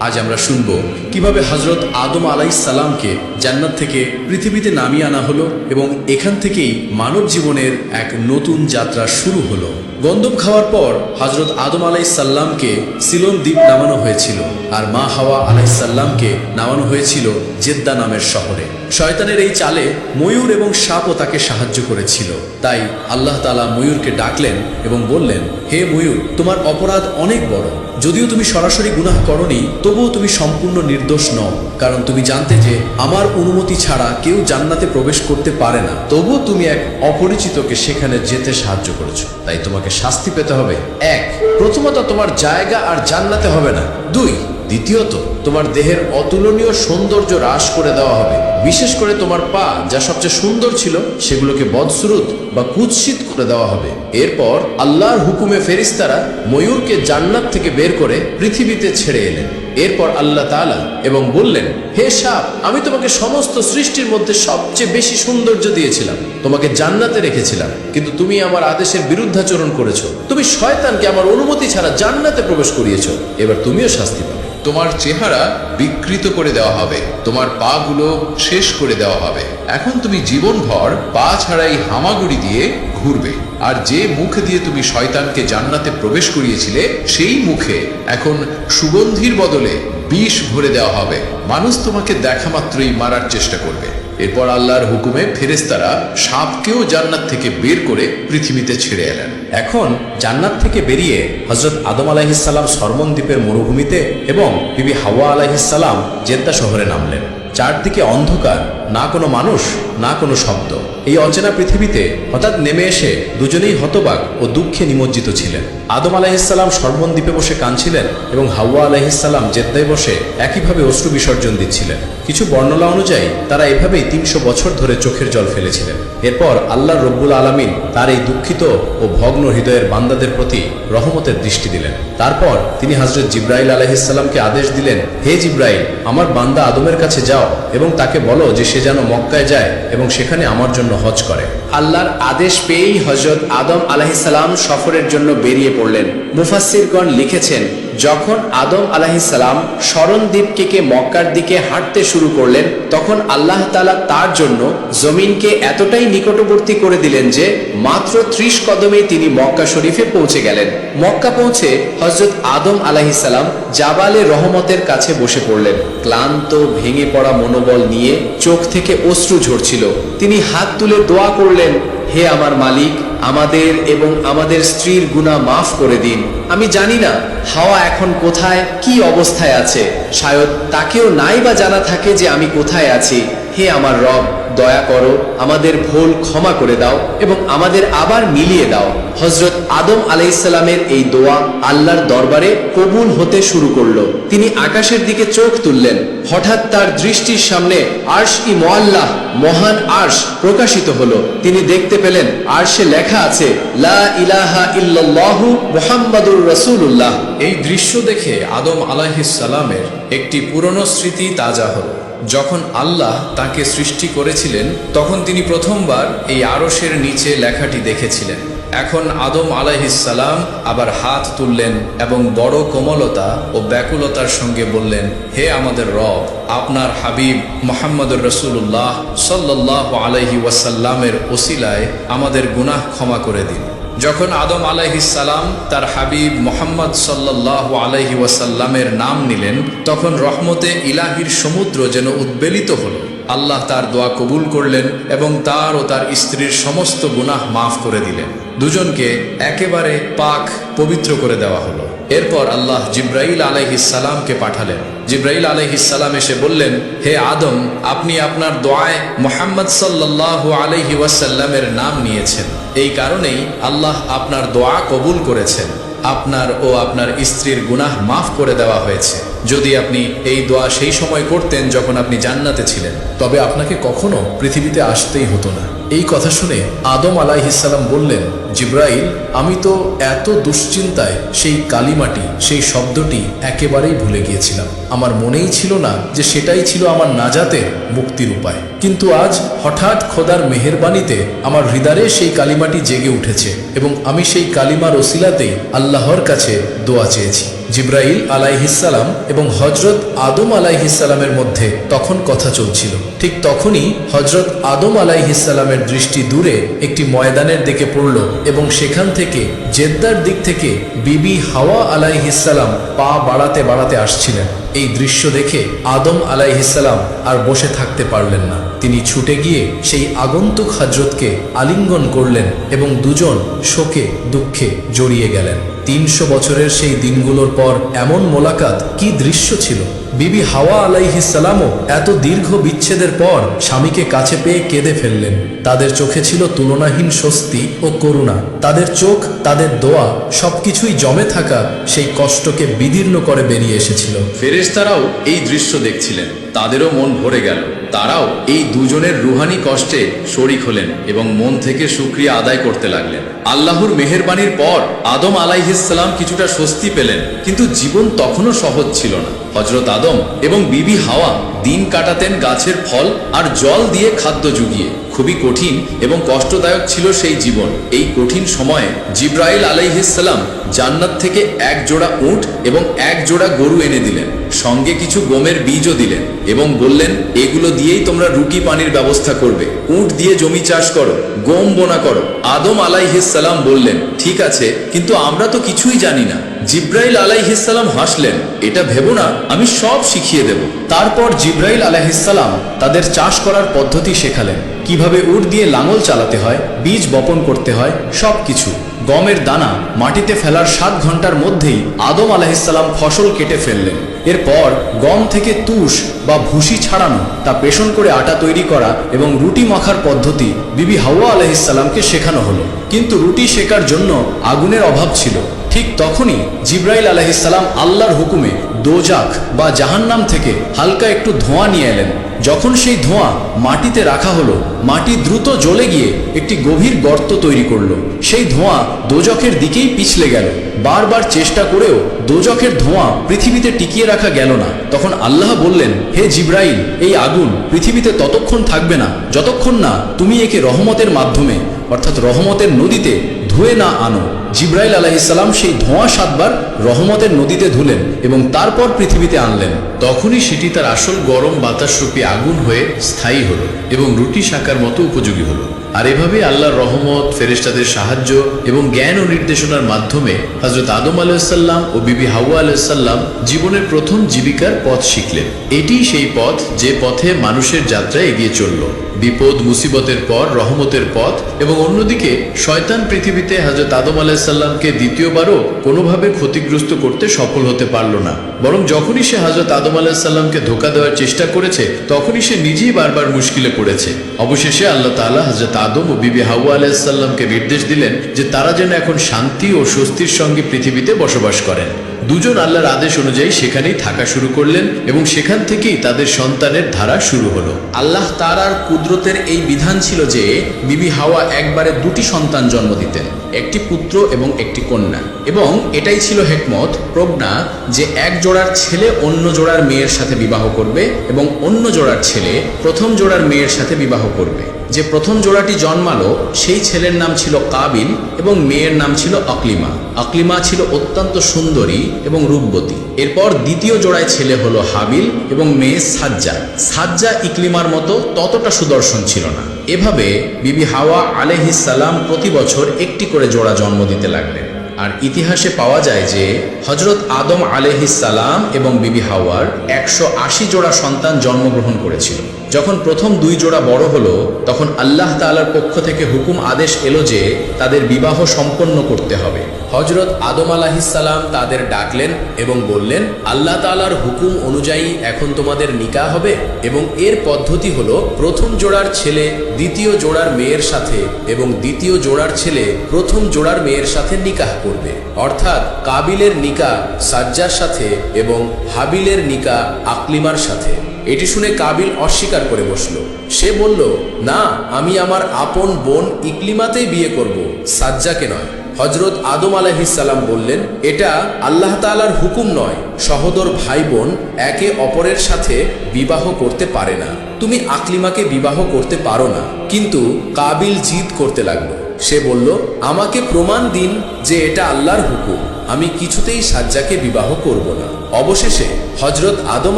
আজ আমরা শুনব কিভাবে হযরত আদম আলাইহিস সালামকে জান্নাত থেকে পৃথিবীতে নামিয়ে আনা হলো এবং এখান থেকেই মানব জীবনের এক নতুন যাত্রা শুরু হলো। গন্ধম খাওয়ার পর হযরত আদম আলাইহিস সালামকে সিলোন দ্বীপ নামানো হয়েছিল আর মা হাওয়া আলাইহিস সালামকে নামানো হয়েছিল জেদ্দা নামের শহরে। শয়তানের এই চালে ময়ূর এবং সাপও তাকে সাহায্য করেছিল। তাই আল্লাহ তাআলা ময়ূরকে ডাকলেন এবং বললেন, হে ময়ূর, তোমার অপরাধ অনেক বড়। যদিও তুমি সরাসরি গুনাহ করনি, তবুও তুমি সম্পূর্ণ নির্দোষ নও, কারণ তুমি জানতে যে আমার অনুমতি ছাড়া কেউ জান্নাতে প্রবেশ করতে পারে না। তবুও তুমি এক অপরিচিতকে সেখানে যেতে সাহায্য করেছো, তাই তোমাকে শাস্তি পেতে হবে। এক, প্রথমত তোমার জায়গা আর জান্নাতে হবে না। দুই, দ্বিতীয়ত তোমার দেহের অতুলনীয় সৌন্দর্য হ্রাস করে দেওয়া হবে। বিশেষ করে তোমার পা, যা সবচেয়ে সুন্দর ছিল, সেগুলোকে বদসুরুত বা কুৎসিত করে দেওয়া হবে। এরপর আল্লাহর হুকুমে ফেরেশতারা ময়ূরকে জান্নাত থেকে বের করে পৃথিবীতে ছেড়ে এলেন। এরপর আল্লাহ তাআলা এবং বললেন, হে সাপ, আমি তোমাকে সমস্ত সৃষ্টির মধ্যে সবচেয়ে বেশি সৌন্দর্য দিয়েছিলাম, তোমাকে জান্নাতে রেখেছিলাম, কিন্তু তুমি আমার আদেশের বিরুদ্ধাচরণ করেছো। তুমি শয়তানকে আমার অনুমতি ছাড়া জান্নাতে প্রবেশ করিয়েছো। এবার তুমিও শাস্তি পাবে। তোমার চেহারা বিকৃত করে দেওয়া হবে, তোমার পা গুলো শেষ করে দেওয়া হবে। এখন তুমি জীবনভর পা ছাড়াই হামাগুড়ি দিয়ে ঘুরবে। আর যে মুখ দিয়ে তুমি শয়তানকে জান্নাতে প্রবেশ করিয়েছিলে, সেই মুখে এখন সুগন্ধির বদলে বিষ ভরে দেওয়া হবে। মানুষ তোমাকে দেখা মাত্রই মারার চেষ্টা করবে। এরপর আল্লাহর হুকুমে ফেরেশতারা সাপকেও জান্নাত থেকে বের করে পৃথিবীতে ছেড়ে এলেন। এখন জান্নাত থেকে বেরিয়ে হযরত আদম আলাইহিস সালাম সরমন দ্বীপের মরুভূমিতে এবং বিবি হাওয়া আলাইহিস সালাম জেদ্দা শহরে নামলেন। চারদিকে অন্ধকার, না কোনো মানুষ, না কোনো শব্দ। এই অচেনা পৃথিবীতে হঠাৎ নেমে এসে দুজনেই হতবাক ও দুঃখে নিমজ্জিত ছিলেন। আদম আলাইহিস সালাম সরমন দ্বীপে বসে কাঁদছিলেন এবং হাওয়া আলাইহিস সালাম জেদ্দায় বসে একইভাবে অশ্রু বিসর্জন দিচ্ছিলেন। কিছু বর্ণনা অনুযায়ী তারা এভাবেই 300 বছর ধরে চোখের জল ফেলেছিলেন। এরপর আল্লাহ রব্বুল আলামিন তার এই দুঃখিত ও ভগ্ন হৃদয়ের বান্দাদের প্রতি রহমতের দৃষ্টি দিলেন। তারপর তিনি হযরত জিবরাইল আলাইহিস সালামকে আদেশ দিলেন, হে জিবরাইল, আমার বান্দা আদমের কাছে যাও এবং তাকে বলো যে সে যেন মক্কায় যায় এবং সেখানে আমার জন্য হজ করে। আল্লাহর আদেশ পেয়েই হযরত আদম আলাইহিস সালাম সফরের জন্য বেরিয়ে পড়লেন। মুফাসসিরগণ লিখেছেন, যখন আদম আলাইহিস সালাম শরণ দ্বীপ থেকে মক্কার দিকে হাঁটতে শুরু করলেন, তখন আল্লাহ তাআলা তার জন্য জমিনকে এতটাই নিকটবর্তী করে দিলেন যে মাত্র 30 কদমে তিনি মক্কা শরীফে পৌঁছে গেলেন। মক্কা পৌঁছে হযরত আদম আলাইহিস সালাম জাবালে রহমতের কাছে বসে পড়লেন। ক্লান্ত ভেঙে পড়া মনোবল নিয়ে চোখ থেকে অশ্রু ঝরছিল। তিনি হাত তুলে দোয়া করলেন, হে আমার মালিক, আমাদের এবং আমাদের স্ত্রীর গুনাহ মাফ করে দিন। আমি জানি না হাওয়া এখন কোথায়, কি অবস্থায় আছে। শায়দ তাকেও নাই বা জানা থাকে যে আমি কোথায় আছি। হে আমার রব, দয়া করো, আমাদের ভুল ক্ষমা করে দাও এবং আমাদের আবার মিলিয়ে দাও। হযরত আদম আলাইহিস সালামের এই দোয়া আল্লাহর দরবারে কবুল হতে শুরু করলো। তিনি আকাশের দিকে চোখ তুললেন। হঠাৎ তার দৃষ্টির সামনে আরশ-ই মুআল্লাহ, মহান আরশ প্রকাশিত হলো। তিনি দেখতে পেলেন আরশে লেখা আছে, লা ইলাহা ইল্লাল্লাহু মুহাম্মাদুর রাসূলুল্লাহ। এই দৃশ্য দেখে আদম আলাইহিস সালামের একটি পুরনো স্মৃতি তাজা হলো। যখন আল্লাহ তাকে সৃষ্টি করেছিলেন, তখন তিনি প্রথমবার এই আরশের নিচে লেখাটি দেখেছিলেন। এখন আদম আলাইহিস সালাম আবার হাত তুললেন এবং বড় কোমলতা ও ব্যাকুলতার সঙ্গে বললেন, হে আমাদের রব, আপনার হাবিব মুহাম্মদুর রাসূলুল্লাহ সাল্লাল্লাহু আলাইহি ওয়াসাল্লামের ওসিলায় আমাদের গুনাহ ক্ষমা করে দিন। যখন আদম আলাইহিস সালাম তার হাবিব মুহাম্মদ সাল্লাল্লাহু আলাইহি ওয়াসাল্লামের নাম নিলেন, তখন রহমতে ইলাহির সমুদ্র যেন উদ্বেলিত হলো। আল্লাহ তার দোয়া কবুল করলেন এবং তার ও তার স্ত্রীর সমস্ত গুনাহ মাফ করে দিলেন। দুজনকে একেবারে পাক পবিত্র করে দেওয়া হলো। এরপর আল্লাহ জিবরাইল আলাইহিস সালামকে পাঠালেন। জিবরাইল আলাইহিস সালাম এসে বললেন, হে আদম, আপনি আপনার দোয়ায় মুহাম্মদ সাল্লাল্লাহু আলাইহি ওয়াসাল্লামের নাম নিয়েছেন। এই কারণেই আল্লাহ আপনার দোয়া কবুল করেছেন। আপনার ও আপনার স্ত্রীর গুনাহ মাফ করে দেওয়া হয়েছে। যদি আপনি এই দোয়া সেই সময় করতেন যখন আপনি জান্নাতে ছিলেন, তবে আপনাকে কখনো পৃথিবীতে আসতেই হতো না। এই কথা শুনে আদম আলাইহিস সালাম বললেন, জিবরাইল, আমি তো এত দুশ্চিন্তায় সেই কালিমাটি, সেই শব্দটি একেবারেই ভুলে গিয়েছিলাম। আমার মনেই ছিল না যে সেটাই ছিল আমার নাজাতের, মুক্তির উপায়। কিন্তু আজ হঠাৎ খোদার মেহেরবানিতে আমার হৃদয়ে সেই কালিমাটি জেগে উঠেছে এবং আমি সেই কালিমার ওসিলাতেই আল্লাহর কাছে দোয়া চেয়েছি। জিব্রাইল আলাইহিসসালাম এবং হজরত আদম আলাইহিসসালামের মধ্যে তখন কথা চলছিল। ঠিক তখনই হজরত আদম আলাইহিসসালামের দৃষ্টি দূরে একটি ময়দানের দিকে পড়ল এবং সেখান থেকে জেদ্দার দিক থেকে বিবি হাওয়া আলাইহিসসালাম পা বাড়াতে বাড়াতে আসছিলেন। এই দৃশ্য দেখে আদম আলাইহিসসালাম আর বসে থাকতে পারলেন না। তিনি ছুটে গিয়ে সেই আগন্তুক হযরতকে আলিঙ্গন করলেন এবং দুজন শোকে দুঃখে জড়িয়ে গেলেন। 300 বছরের সেই দিনগুলোর পর এমন মোলাকাত, কি দৃশ্য ছিল! বিবি হাওয়া আলাইহিসসালামও এত দীর্ঘ বিচ্ছেদের পর স্বামীকে কাছে পেয়ে কেঁদে ফেললেন। তাদের চোখে ছিল তুলনাহীন স্বস্তি ও করুণা। তাদের চোখ, তাদের দোয়া সবকিছুই জমে থাকা সেই কষ্টকে বিদীর্ণ করে বেরিয়ে এসেছিল। ফেরেশতারাও এই দৃশ্য দেখছিলেন, তাদেরও মন ভরে গেল। তারাও এই দুজনের রুহানি কষ্টে শরীক হলেন এবং মন থেকে শুকরিয়া আদায় করতে লাগলেন। আল্লাহর মেহেরবানির পর আদম আলাইহিসসালাম কিছুটা স্বস্তি পেলেন, কিন্তু জীবন তখনও সহজ ছিল না। হযরত আদম এবং বিবি হাওয়া দিন কাটাতেন গাছের ফল আর জল দিয়ে খাদ্য জুগিয়ে। খুবই কঠিন এবং কষ্টদায়ক ছিল সেই জীবন। এই কঠিন সময়ে জিব্রাইল আলাইহিসসালাম জান্নাত থেকে এক জোড়া উট এবং এক জোড়া গরু এনে দিলেন, সঙ্গে কিছু গমের বীজও দিলেন এবং বললেন, এগুলো দিয়েই তোমরা রুটি পানির ব্যবস্থা করবে। উট দিয়ে জমি চাষ করো, গম বোনা করো। আদম আলাইহিসসালাম বললেন, ঠিক আছে, কিন্তু আমরা তো কিছুই জানি না। জিব্রাইল আলাইহিসসালাম হাসলেন, এটা ভেবো না, আমি সব শিখিয়ে দেব। তারপর জিব্রাইল আলাইহিসসালাম তাদের চাষ করার পদ্ধতি শেখালেন, কিভাবে উট দিয়ে লাঙল চালাতে হয়, বীজ বপন করতে হয়, সবকিছু। গমের দানা মাটিতে ফেলার 7 ঘন্টার মধ্যেই আদম আলাইহিসসালাম ফসল কেটে ফেললেন। এরপর গম থেকে তুষ বা ভুসি ছাড়ানো, তা পেষণ করে আটা তৈরি করা এবং রুটি মাখার পদ্ধতি বিবি হাওয়া আলাইহিসসালামকে শেখানো হলো। কিন্তু রুটি সেকার জন্য আগুনের অভাব ছিল। ঠিক তখনই জিব্রাইল আলাইহিসসালাম আল্লাহর হুকুমে দোজাখ বা জাহান্নাম থেকে হালকা একটু ধোঁয়া নিয়ে এলেন। যখন সেই ধোঁয়া মাটিতে রাখা হলো, মাটি দ্রুত জ্বলে গিয়ে একটি গভীর গর্ত তৈরি করলো। সেই ধোঁয়া দোজখের দিকেই পিছলে গেল। বারবার চেষ্টা করেও দোজখের ধোঁয়া পৃথিবীতে টিকিয়ে রাখা গেল না। তখন আল্লাহ বললেন, হে জিব্রাইল, এই আগুন পৃথিবীতে ততক্ষণ থাকবে না যতক্ষণ না তুমি একে রহমতের মাধ্যমে, অর্থাৎ রহমতের নদীতে ধুয়ে না আনো। জিব্রাইল আলাইহিসসালাম সেই ধোঁয়া 7 বার রহমতের নদীতে ধুলেন এবং তারপর পৃথিবীতে আনলেন। তখনই সেটি তার আসল গরম বাতাসরূপী আগুন হয়ে স্থায়ী হলো এবং রুটি শাকার মতো উপযোগী হলো। আর এভাবে আল্লাহর রহমত, ফেরেশতাদের সাহায্য এবং জ্ঞান ও নির্দেশনার মাধ্যমে হযরত আদম আলাইহিসসালাম ও বিবি হাওয়া আলাইহিসসালাম জীবনের প্রথম জীবিকার পথ শিখলেন। এটিই সেই পথ যে পথে মানুষের যাত্রা এগিয়ে চলল। বিপদ মুসিবতের পর রহমতের পথ। এবং অন্যদিকে শয়তান পৃথিবীতে হযরত আদম আলাইহিসসালামকে দ্বিতীয়বারও কোনোভাবে ক্ষতিগ্রস্ত করতে সফল হতে পারল না, বরং যখনই সে হযরত আদম আলাইহিসসালামকে ধোঁকা দেওয়ার চেষ্টা করেছে, তখনই সে নিজেই বারবার মুশকিলে পড়েছে। অবশেষে আল্লাহ তাআলা হযরত আদম ও বিবি হাওয়া আলাইহিসসালামকে নির্দেশ দিলেন যে তারা যেন এখন শান্তি ও স্বস্তির সঙ্গে পৃথিবীতে বসবাস করেন। দুজন আল্লাহর আদেশ অনুযায়ী সেখানেই থাকা শুরু করলেন এবং সেখান থেকেই তাদের সন্তানের ধারা শুরু হলো। আল্লাহ তাআলার কুদরতের এই বিধান ছিল যে বিবি হাওয়া একবারে 2টি সন্তান জন্ম দিতেন, একটি পুত্র এবং একটি কন্যা। এবং এটাই ছিল হিকমত, প্রজ্ঞা, যে এক জোড়ার ছেলে অন্য জোড়ার মেয়ের সাথে বিবাহ করবে এবং অন্য জোড়ার ছেলে প্রথম জোড়ার মেয়ের সাথে বিবাহ করবে। যে প্রথম জোড়াটি জন্মালো সেই ছেলের নাম ছিল কাবিল এবং মেয়ের নাম ছিল আকলিমা। আকলিমা ছিল অত্যন্ত সুন্দরী এবং রূপবতী। এরপর দ্বিতীয় জোড়ায় ছেলে হলো হাবিল এবং মেয়ে সাজ্জা। সাজ্জা ইকলিমার মতো ততটা সুদর্শন ছিল না। এভাবে বিবি হাওয়া আলাইহিসসালাম প্রতি বছর একটি করে জোড়া জন্ম দিতে লাগলেন। আর ইতিহাসে পাওয়া যায় যে হযরত আদম আলাইহিসসালাম এবং বিবি হাওয়ার 180 জোড়া সন্তান জন্মগ্রহণ করেছিল। যখন প্রথম 2 জোড়া বড় হলো, তখন আল্লাহ তাআলার পক্ষ থেকে হুকুম আদেশ এলো যে তাদের বিবাহ সম্পন্ন করতে হবে। হযরত আদম আলাইহিসসালাম তাদের ডাকলেন এবং বললেন, আল্লাহ তাআলার হুকুম অনুযায়ী এখন তোমাদের নিকাহ হবে এবং এর পদ্ধতি হলো প্রথম জোড়ার ছেলে দ্বিতীয় জোড়ার মেয়ের সাথে এবং দ্বিতীয় জোড়ার ছেলে প্রথম জোড়ার মেয়ের সাথে নিকাহ করবে। অর্থাৎ কাবিলের নিকাহ সাজ্জার সাথে এবং হাবিলের নিকাহ আকলিমার সাথে। এটি শুনে কাবিল অস্বীকার করে বসল। সে বলল, না, আমি আমার আপন বোন ইকলিমাতেই বিয়ে করব, সাজ্জাকে নয়। হযরত আদম আলাইহিসসালাম বললেন, এটা আল্লাহ তাআলার হুকুম নয়, সহোদর ভাই বোন একে অপরের সাথে বিবাহ করতে পারে না। তুমি আকলিমাকে বিবাহ করতে পারো না। কিন্তু কাবিল জিদ করতে লাগলো। সে বলল, আমাকে প্রমাণ দিন যে এটা আল্লাহর হুকুম। আমি কিছুতেই সাজ্জাকে বিবাহ করব না। অবশেষে হযরত আদম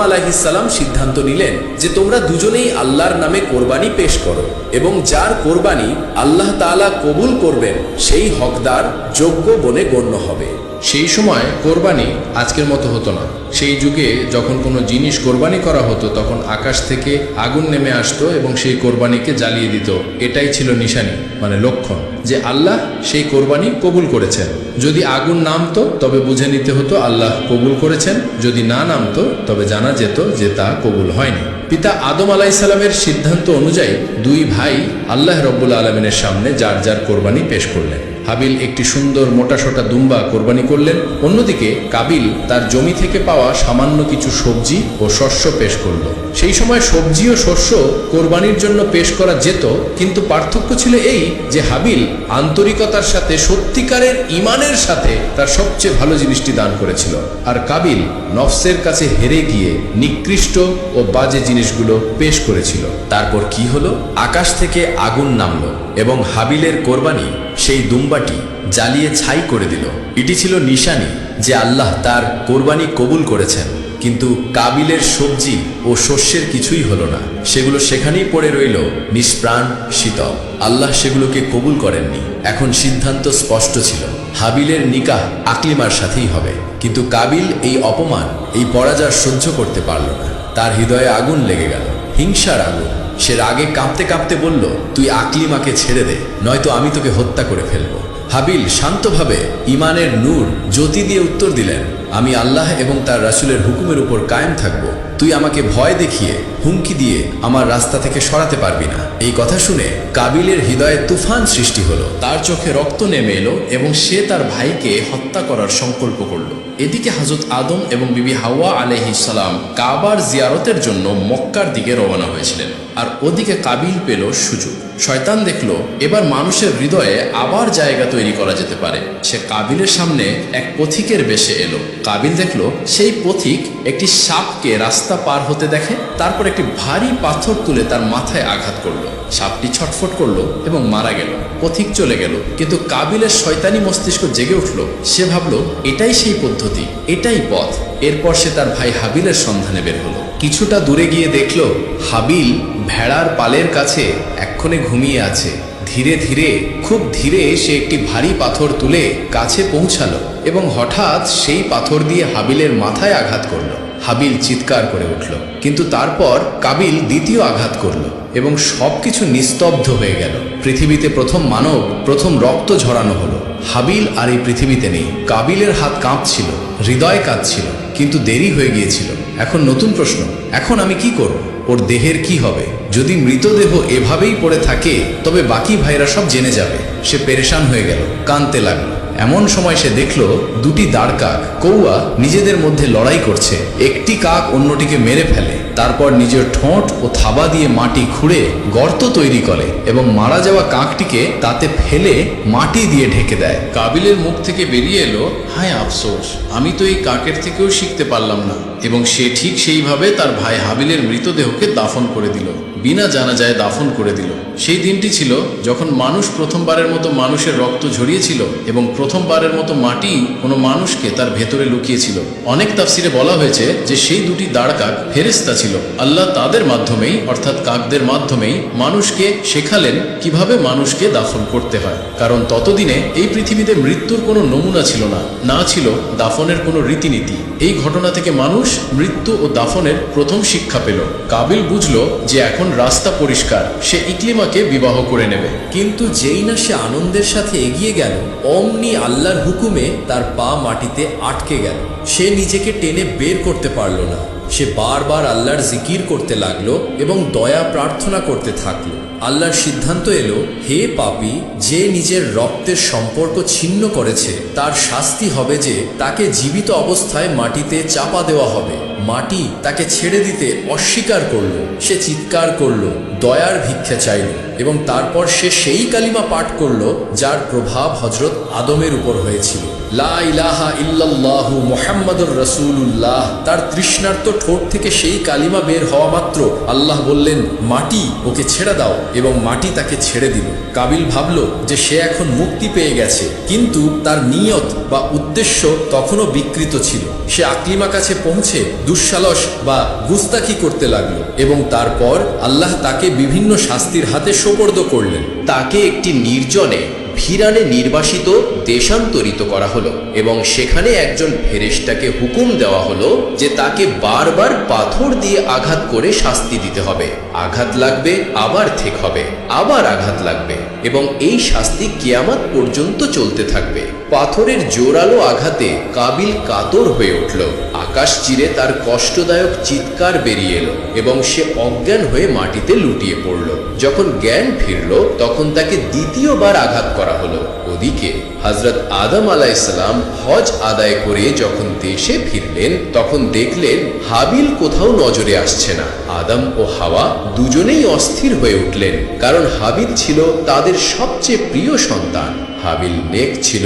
আলাইহিসসালাম সিদ্ধান্ত নিলেন যে তোমরা দুজনেই আল্লাহর নামে কোরবানি পেশ করো, এবং যার কোরবানি আল্লাহ তাআলা কবুল করবেন সেই হকদার যোগ্য বনে গণ্য হবে। সেই সময় কোরবানি আজকের মতো হতো না। সেই যুগে যখন কোনো জিনিস কোরবানি করা হতো তখন আকাশ থেকে আগুন নেমে আসতো এবং সেই কোরবানিকে জ্বালিয়ে দিত। এটাই ছিল নিশানি, মানে লক্ষণ যে আল্লাহ সেই কোরবানি কবুল করেছেন। যদি আগুন নামতো তবে বুঝে নিতে হতো আল্লাহ কবুল করেছেন, যদি না নামতো তবে জানা যেত যে তা কবুল হয়নি। পিতা আদম আলাইহিসসালামের সিদ্ধান্ত অনুযায়ী দুই ভাই আল্লাহ রব্বুল আলামিনের সামনে যার যার কোরবানি পেশ করলেন। হাবিল একটি সুন্দর মোটাসোটা দুম্বা কোরবানি করলেন। অন্যদিকে কাবিল তার জমি থেকে পাওয়া সামান্য কিছু সবজি ও শস্য পেশ করল। সেই সময় সবজি ও শস্য কোরবানির জন্য পেশ করা যেত, কিন্তু পার্থক্য ছিল এই যে হাবিল আন্তরিকতার সাথে, সত্যিকারের ঈমানের সাথে তার সবচেয়ে ভালো জিনিসটি দান করেছিল, আর কাবিল নফসের কাছে হেরে গিয়ে নিকৃষ্ট ও বাজে জিনিসগুলো পেশ করেছিল। তারপর কি হলো? আকাশ থেকে আগুন নামলো এবং হাবিলের কোরবানি সেই দুম্বাটি জ্বালিয়ে ছাই করে দিল। এটি ছিল নিশানি যে আল্লাহ তার কোরবানি কবুল করেছেন। কিন্তু কাবিলের সবজি ও শস্যের কিছুই হলো না। সেগুলো সেখানেই পড়ে রইল নিষ্প্রাণ শীতল। আল্লাহ সেগুলোকে কবুল করেননি। এখন সিদ্ধান্ত স্পষ্ট ছিল, হাবিলের নিকাহ আকলিমার সাথেই হবে। কিন্তু কাবিল এই অপমান, এই পরাজয় সহ্য করতে পারল না। তার হৃদয়ে আগুন লেগে গেল, হিংসার আগুন। সে রাগে কাঁপতে কাঁপতে বলল, তুই আকলিমাকে ছেড়ে দে, নয়তো আমি তোকে হত্যা করে ফেলব। হাবিল শান্তভাবে ঈমানের নূর জ্যোতি দিয়ে উত্তর দিলেন, আমি আল্লাহ এবং তার রাসূলের হুকুমের উপর কায়েম থাকব। তুই আমাকে ভয় দেখিয়ে, হুমকি দিয়ে আমার রাস্তা থেকে সরাতে পারবি না। এই কথা শুনে কাবিলের হৃদয়ে তুফান সৃষ্টি হলো। তার চোখে রক্ত নেমে এলো এবং সে তার ভাইকে হত্যা করার সংকল্প করল। এদিকে হযরত আদম এবং বিবি হাওয়া আলাইহিস সালাম কাবার জিয়ারতের জন্য মক্কার দিকে রওনা হয়েছিলেন, আর ওদিকে কাবিল পেল সুযোগ। শয়তান দেখলো এবার মানুষের হৃদয়ে আবার জায়গা তৈরি করা যেতে পারে। সে কাবিলের সামনে এক পথিকের বেশে এলো। কাবিল দেখলো সেই পথিক একটি সাপকে রাস্তা পার হতে দেখে, তারপর একটি ভারী পাথর তুলে তার মাথায় আঘাত করলো। সাপটি ছটফট করলো এবং মারা গেল। পথিক চলে গেল, কিন্তু কাবিলের শয়তানি মস্তিষ্ক জেগে উঠলো। সে ভাবলো এটাই সেই পদ্ধতি, এটাই পথ। এরপর সে তার ভাই হাবিলের সন্ধানে বের হলো। কিছুটা দূরে গিয়ে দেখলো হাবিল ভেড়ার পালের কাছে এক্ষণে ঘুমিয়ে আছে। ধীরে ধীরে, খুব ধীরে সে একটি ভারী পাথর তুলে কাছে পৌঁছালো এবং হঠাৎ সেই পাথর দিয়ে হাবিলের মাথায় আঘাত করলো। হাবিল চিৎকার করে উঠল, কিন্তু তারপর কাবিল দ্বিতীয় আঘাত করল এবং সবকিছু নিস্তব্ধ হয়ে গেল। পৃথিবীতে প্রথম মানব, প্রথম রক্ত ঝরানো হলো। হাবিল আর এই পৃথিবীতে নেই। কাবিলের হাত কাঁপছিল, হৃদয় কাঁদছিল, কিন্তু দেরি হয়ে গিয়েছিল। এখন নতুন প্রশ্ন, এখন আমি কি করব? ওর দেহের কি হবে? যদি মৃতদেহ এভাবেই পড়ে থাকে তবে বাকি ভাইরা সব জেনে যাবে। সে পেরেশান হয়ে গেল, কাঁদতে লাগলো। এমন সময় সে দেখল দুটি দাঁড় কাক, কৌয়া, নিজেদের মধ্যে লড়াই করছে। একটি কাক অন্যটিকে মেরে ফেলে, তারপর নিজের ঠোঁট ও থাবা দিয়ে মাটি খুঁড়ে গর্ত তৈরি করে এবং মারা যাওয়া কাকটিকে তাতে ফেলে মাটি দিয়ে ঢেকে দেয়। কাবিলের মুখ থেকে বেরিয়ে এলো, হায় আফসোস, আমি তো এই কাকের থেকেও শিখতে পারলাম না। এবং সে ঠিক সেইভাবে তার ভাই হাবিলের মৃতদেহকে দাফন করে দিল, বিনা জানাজায় দাফন করে দিল। সেই দিনটি ছিল যখন মানুষ প্রথমবারের মতো মানুষের রক্ত ঝরিয়েছিল এবং প্রথমবারের মতো মাটি কোনো মানুষকে তার ভেতরে লুকিয়েছিল। অনেক তাফসিরে বলা হয়েছে যে সেই দুটি দাঁড় কাক ফেরেশতা ছিল। আল্লাহ তাদের মাধ্যমেই, অর্থাৎ কাকদের মাধ্যমেই মানুষকে শেখালেন কিভাবে মানুষকে দাফন করতে হয়। কারণ ততদিনে এই পৃথিবীতে মৃত্যুর কোনো নমুনা ছিল না, না ছিল দাফনের কোনো রীতিনীতি। এই ঘটনা থেকে মানুষ মৃত্যু ও দাফনের প্রথম শিক্ষা পেল। কাবিল বুঝলো যে এখন রাস্তা পরিষ্কার, সে ইকলিমাকে বিবাহ করে নেবে। কিন্তু যেই না সে আনন্দের সাথে এগিয়ে গেল, অমনি আল্লাহর হুকুমে তার পা মাটিতে আটকে গেল। সে নিজেকে টেনে বের করতে পারল না। সে বারবার আল্লাহর জিকির করতে লাগলো এবং দয়া প্রার্থনা করতে থাকলো। আল্লাহর সিদ্ধান্ত এলো, হে পাপী, যে নিজের রক্তের সম্পর্ক ছিন্ন করেছে তার শাস্তি হবে যে তাকে জীবিত অবস্থায় মাটিতে চাপা দেওয়া হবে। মাটি তাকে ছেড়ে দিতে অস্বীকার করল। সে চিৎকার করল, দয়ার ভিক্ষা চাইল এবং তারপর সে সেই কালিমা পাঠ করল যার প্রভাব হযরত আদমের উপর হয়েছিল। লা ইলাহা ইল্লাল্লাহু মুহাম্মাদুর রাসূলুল্লাহ। তার তৃষ্ণার্ত ঠোঁট থেকে সেই কালিমা বের হওয়া মাত্র আল্লাহ বললেন, মাটি ওকে ছেড়ে দাও, এবং মাটি তাকে ছেড়ে দিল। কাবিল ভাবল যে সে এখন মুক্তি পেয়ে গেছে, কিন্তু তার নিয়ত বা উদ্দেশ্য তখনও বিকৃত ছিল। সে আকলিমা কাছে পৌঁছে দুঃসালস বা গুস্তাখি করতে লাগলো, এবং তারপর আল্লাহ তাকে বিভিন্ন শাস্তির হাতে সোপর্দ করলেন। তাকে একটি নির্জনে ভিরানে নির্বাসিত দেশান্তরিত করা হলো, এবং সেখানে একজন ফেরেশতাকে হুকুম দেওয়া হলো যে তাকে বারবার পাথর দিয়ে আঘাত করে শাস্তি দিতে হবে। আঘাত লাগবে, আবার ঠিক হবে, আবার আঘাত লাগবে, এবং এই শাস্তি কিয়ামত পর্যন্ত চলতে থাকবে। পাথরের জোরালো আঘাতে কাবিল কাতর হয়ে উঠল। আকাশ চিরে তার কষ্টদায়ক চিৎকার বেরিয়ে এলো, এবং সে অজ্ঞান হয়ে মাটিতে লুটিয়ে পড়ল। যখন জ্ঞান ফিরল, তখন তাকে দ্বিতীয়বার আঘাত করা হলো। ওদিকে হযরত আদম আলাইহিসসালাম হজ আদায় করে যখন দেশে ফিরলেন, তখন দেখলেন হাবিল কোথাও নজরে আসছে না। আদম ও হাওয়া দুজনেই অস্থির হয়ে উঠলেন, কারণ হাবিল ছিল তাদের সবচেয়ে প্রিয় সন্তান। হাবিল নেক ছিল,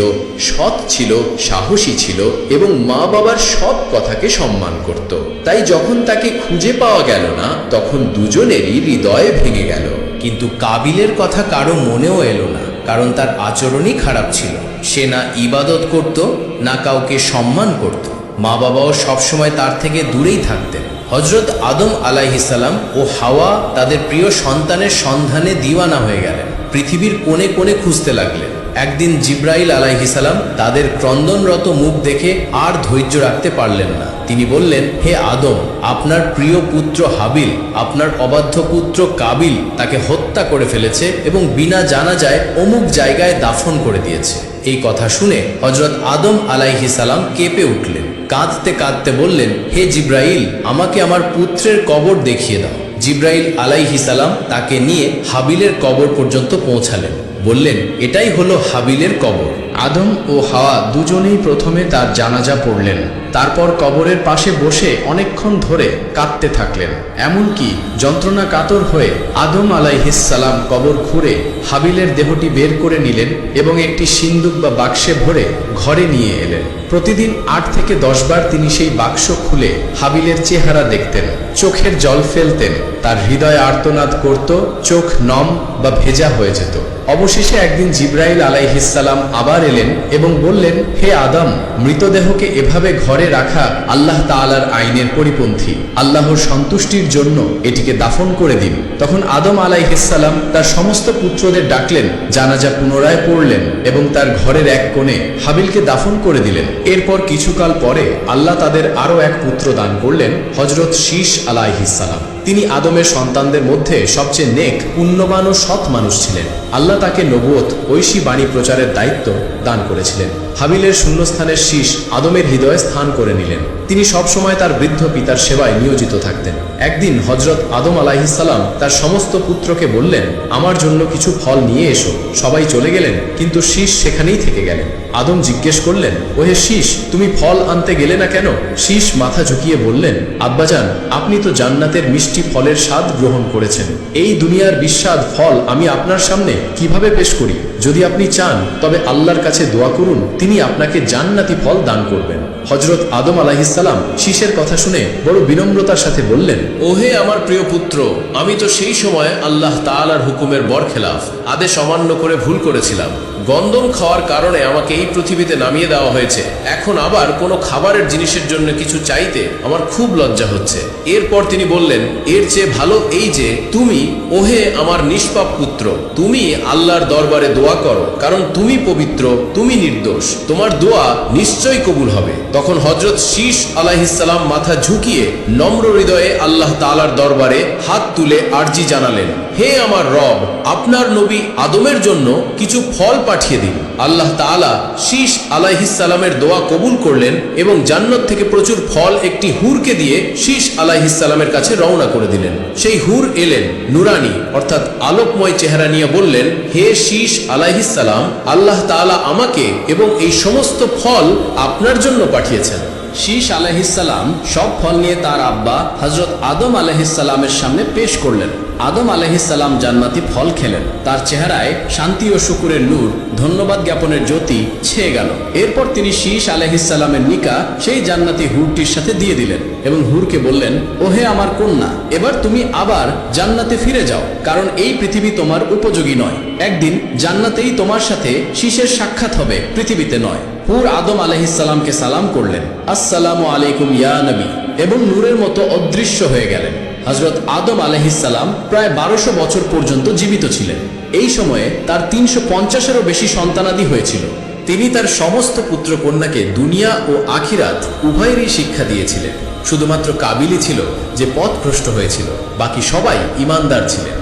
সৎ ছিল, সাহসী ছিল, এবং মা বাবার সব কথাকে সম্মান করত। তাই যখন তাকে খুঁজে পাওয়া গেল না, তখন দুজনেরই হৃদয় ভেঙে গেল। কিন্তু কাবিলের কথা কারো মনেও এলো না, কারণ তার আচরণই খারাপ ছিল। সে না ইবাদত করত, না কাউকে সম্মান করত। মা বাবাও সবসময় তার থেকে দূরেই থাকতেন। হযরত আদম আলাইহিসসালাম ও হাওয়া তাদের প্রিয় সন্তানের সন্ধানে দিওয়ানা হয়ে গেলেন। পৃথিবীর কোণে কোণে খুঁজতে লাগলেন। একদিন জিব্রাইল আলাইহিসসালাম তাদের ক্রন্দনরত মুখ দেখে আর ধৈর্য রাখতে পারলেন না। তিনি বললেন, হে আদম, আপনার প্রিয় পুত্র হাবিল আপনার অবাধ্য পুত্র কাবিল তাকে হত্যা করে ফেলেছে, এবং বিনা জানাজায় অমুক জায়গায় দাফন করে দিয়েছে। এই কথা শুনে হযরত আদম আলাইহিসসালাম কেঁপে উঠলেন। কাঁদতে কাঁদতে বললেন, হে জিব্রাইল, আমাকে আমার পুত্রের কবর দেখিয়ে দাও। জিব্রাইল আলাইহিসসালাম তাকে নিয়ে হাবিলের কবর পর্যন্ত পৌঁছালেন। বললেন, এটাই হলো হাবিলের কবর। আদম ও হাওয়া দুজনেই প্রথমে তার জানাজা পড়লেন। তারপর কবরের পাশে বসে অনেকক্ষণ ধরে কাঁদতে থাকলেন। এমনকি যন্ত্রণা কাতর হয়ে আদম আলাইহিসসালাম কবর খুঁড়ে হাবিলের দেহটি বের করে নিলেন, এবং একটি সিন্দুক বা বাক্সে ভরে ঘরে নিয়ে এলেন। প্রতিদিন 8 থেকে 10 বার তিনি সেই বাক্স খুলে হাবিলের চেহারা দেখতেন, চোখের জল ফেলতেন, তার হৃদয় আর্তনাদ করত, চোখ নম বা ভেজা হয়ে যেত। অবশেষে একদিন জিব্রাইল আলাইহিসসালাম আবার এলেন এবং বললেন, হে আদম, মৃতদেহকে এভাবে ঘরে রাখা আল্লাহ তাআলার আইনের পরিপন্থী। আল্লাহর সন্তুষ্টির জন্য এটিকে দাফন করে দিন। তখন আদম আলাইহিসসালাম তার সমস্ত পুত্রদের ডাকলেন, জানাজা পুনরায় পড়লেন, এবং তার ঘরের এক কোণে হাবিলকে দাফন করে দিলেন। এরপর কিছুকাল পরে আল্লাহ তাদের আরও এক পুত্র দান করলেন, হযরত শীস আলাইহিসসালাম। তিনি আদমের সন্তানদের মধ্যে সবচেয়ে নেক, পুণ্যবান ও সৎ মানুষ ছিলেন। আল্লাহ তাকে নবুয়ত, ঐশী বাণী প্রচারের দায়িত্ব দান করেছিলেন। হাবিলের শূন্যস্থানের শীষ আদমের হৃদয়ে স্থান করে নিলেন। তিনি সবসময় তার বৃদ্ধ পিতার সেবায় নিয়োজিত থাকতেন। একদিন হযরত আদম আলাইহিসসালাম তার সমস্ত পুত্রকে বললেন, আমার জন্য কিছু ফল নিয়ে এসো। সবাই চলে গেলেন, কিন্তু শীষ সেখানেই থেকে গেলেন। আদম জিজ্ঞেস করলেন, ওহে শীষ, তুমি ফল আনতে গেলে না কেন? শীষ মাথা ঝুঁকিয়ে বললেন, আব্বাজান, আপনি তো জান্নাতের মিষ্টি ফলের স্বাদ গ্রহণ করেছেন। এই দুনিয়ার বিস্বাদ ফল আমি আপনার সামনে কিভাবে পেশ করি? যদি আপনি চান তবে আল্লাহর কাছে দোয়া করুন, তিনি আপনাকে জান্নাতি ফল দান করবেন। হযরত আদম আলাইহিসসালাম শীষের কথা শুনে বড় বিনম্রতার সাথে বললেন, ওহে আমার প্রিয় পুত্র, আমি তো সেই সময় আল্লাহ তাআলার হুকুমের বরখেলাফ আদেশ অমান্য করে ভুল করেছিলাম। গন্ধম খাওয়ার কারণে আমাকে এই পৃথিবীতে নামিয়ে দেওয়া হয়েছে। এখন আবার কোনো খাবারের জিনিসের জন্য কিছু চাইতে আমার খুব লজ্জা হচ্ছে। এরপর তিনি বললেন, এর চেয়ে ভালো এই যে তুমি, ওহে আমার নিষ্পাপ পুত্র, তুমি আল্লাহর দরবারে দোয়া করো, কারণ তুমি পবিত্র, তুমি নির্দোষ, তোমার দোয়া নিশ্চয়ই কবুল হবে। তখন হযরত শীস আলাইহিসসালাম মাথা ঝুঁকিয়ে নম্র হৃদয়ে আল্লাহ তাআলার দরবারে হাত তুলে আরজি জানালেন, হে আমার রব, আপনার নবী আদমের জন্য কিছু ফল পাঠিয়ে দিন। আল্লাহ তাআলা শীস আলাইহিসসালামের দোয়া কবুল করলেন, এবং জান্নাত থেকে প্রচুর ফল একটি হুরকে দিয়ে শীস আলাইহিসসালামের কাছে রওনা করে দিলেন। সেই হুর এলেন নুরানি অর্থাৎ আলোকময় চেহারা নিয়ে বললেন, হে শীস আলাইহিসসালাম, আল্লাহ তাআলা আমাকে এবং এই সমস্ত ফল আপনার জন্য পাঠিয়েছেন। শীস আলাইহিসসালাম সব ফল নিয়ে তার আব্বা হযরত আদম আলাইহিসসালামের সামনে পেশ করলেন। আদম আলাইহিসসালাম জান্নাতি ফল খেলেন। তার চেহারায় শান্তি ও শুকুরের নূর, ধন্যবাদ জ্ঞাপনের জ্যোতি ছেয়ে গেল। এরপর তিনি শীশ আলাইহিসসালামের নিকা সেই জান্নাতি হুরটির সাথে দিয়ে দিলেন এবং হুরকে বললেন, ওহে আমার কন্যা, এবার তুমি আবার জান্নাতে ফিরে যাও, কারণ এই পৃথিবী তোমার উপযোগী নয়। একদিন জান্নাতেই তোমার সাথে শীষের সাক্ষাৎ হবে, পৃথিবীতে নয়। হুর আদম আলাইহিসসালামকে সালাম করলেন, আসসালামু আলাইকুম ইয়া নবী, এবং নূরের মতো অদৃশ্য হয়ে গেলেন। হযরত আদম আলাইহিসসালাম প্রায় 1200 বছর পর্যন্ত জীবিত ছিলেন। এই সময়ে তার 350-এরও বেশি সন্তানাদি হয়েছিল। তিনি তার সমস্ত পুত্র কন্যাকে দুনিয়া ও আখিরাত উভয়েরই শিক্ষা দিয়েছিলেন। শুধুমাত্র কাবিলই ছিল যে পথভ্রষ্ট হয়েছিল, বাকি সবাই ঈমানদার ছিলেন।